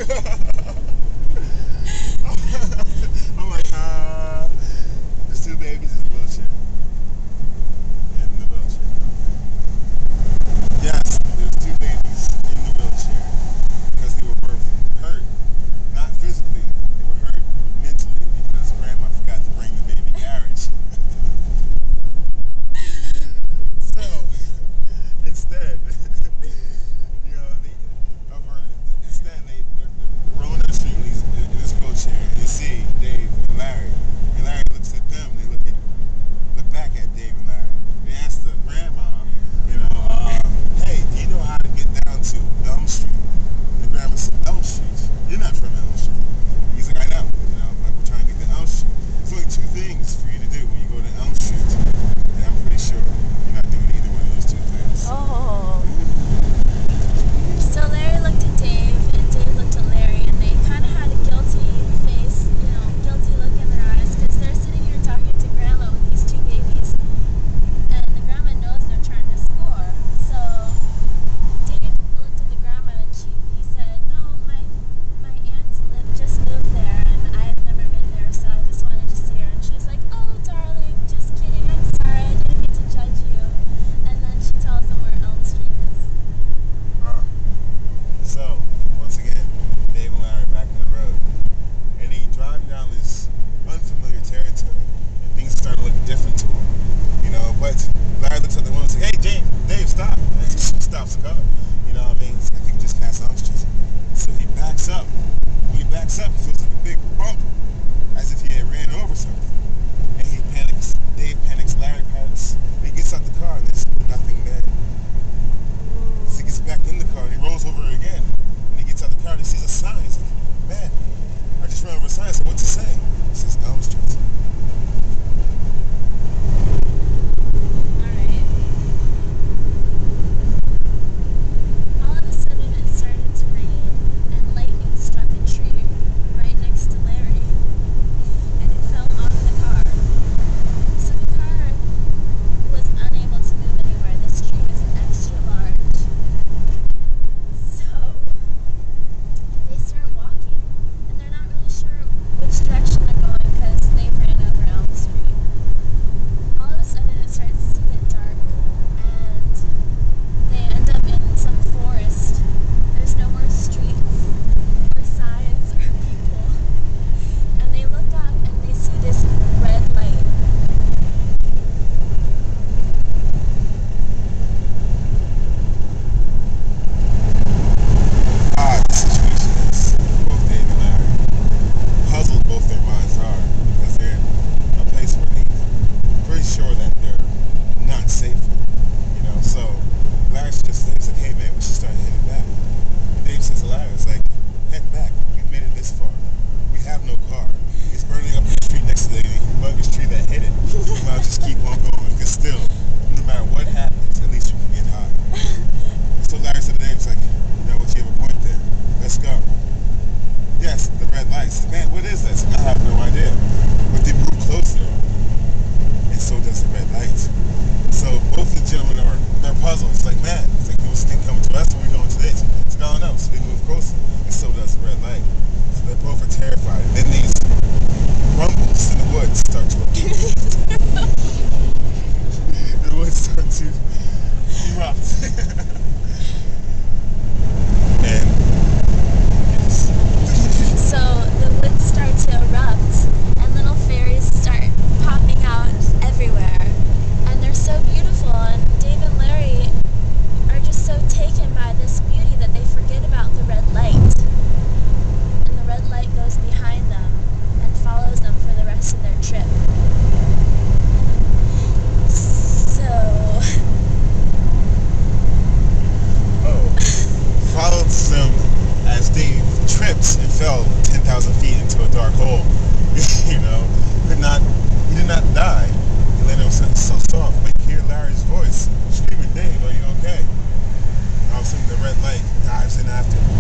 I'm like, there's two babies in a wheelchair. In the wheelchair. Yes, there's two babies in the wheelchair because they were both hurt. Not physically, they were hurt mentally because grandma forgot to bring the baby carriage. So, instead, you know, they're rolling down the street in this wheelchair, and they see Dave and Larry. And Larry looks at them, and they look back at Dave and Larry. They ask the grandma, you know, hey, do you know how to get down to Elm Street? The grandma said, Elm Street? You're not from Elm Street. He's like, I know, you know, like we're trying to get to Elm Street. There's only two things for you to do when you go to Elm Street, and I'm pretty sure you're not doing either one of those two things. Oh. So Larry looked at Dave, and Dave looked at Larry, and they kind of had a guilty face, you know, guilty look in their eyes, because they're sitting here talking to Grandma with these two babies, and the Grandma knows they're trying to score. So Dave looked at the Grandma, and he said, no, my aunt just moved there, and I've never been there, so I just wanted to see her. And she's like, oh, darling, just kidding, I'm sorry, I didn't mean to judge you. And then she tells them where Elm Street is. So, once again, Dave and Larry back on the road. And he driving down this unfamiliar territory, and things start to look different to him. You know, but Larry looks at the woman and says, hey, Dave, stop. And he stops the car. You know what I mean? I think we just passed Elm Street. So he backs up. When he backs up, it feels like a big bump, as if he had ran over something. And he panics. Dave panics. Larry panics. And he gets out the car, and there's nothing there. So he gets back in the car, and he rolls over again. And he gets out the car, and he sees a sign. He's like, man, I just ran over a sign. I said, what's it say? It says Elm Street. Alright. All of a sudden it started to rain, and lightning struck a tree right next to Larry, and it fell on the car. So the car was unable to move anywhere. This tree was extra large. So they start walking, and they're not really sure which direction they're going because they ran over Elm Street. All of a sudden it starts to get dark, and they end up in some forest. There's no more streets or signs or people. And they look up and they see this red light. Odd situations, both Dave and Larry. Puzzled both their minds are, because they're in a place where they're pretty sure that they're not safe. You know, so Dave's like, hey man, we should start heading back. And Dave says to Larry, it's like, head back. We've made it this far. We have no car. It's burning up the street next to the humongous tree that hit it. We might just keep on going, because still, no matter what happens, at least we can get high. So Larry said to Dave, it's like, you know what, you have a point there. Let's go. Yes, the red lights. Man, what is this? I have no idea. But they move closer, and so does the red lights. So both the gentlemen they're puzzled. It's like, man, it's like, what's the thing coming to us when we're going to this? It's gone up, so they move closer, and so does the red light. So they both are terrified. And then these rumbles in the woods start to appear. The woods start to erupt. And So the woods start to erupt, and little fairies start popping out everywhere. And they're so beautiful, and Dave and Larry are just so taken by this beauty that they forget about the red light. And the red light goes behind them and follows them for the rest of their trip. So... follows them as Dave tripped and fell 10,000 feet into a dark hole. You know, he did not die. He landed on something so soft, but you hear Larry's voice screaming, Dave, are you okay? And all of a sudden the red light dives in after him.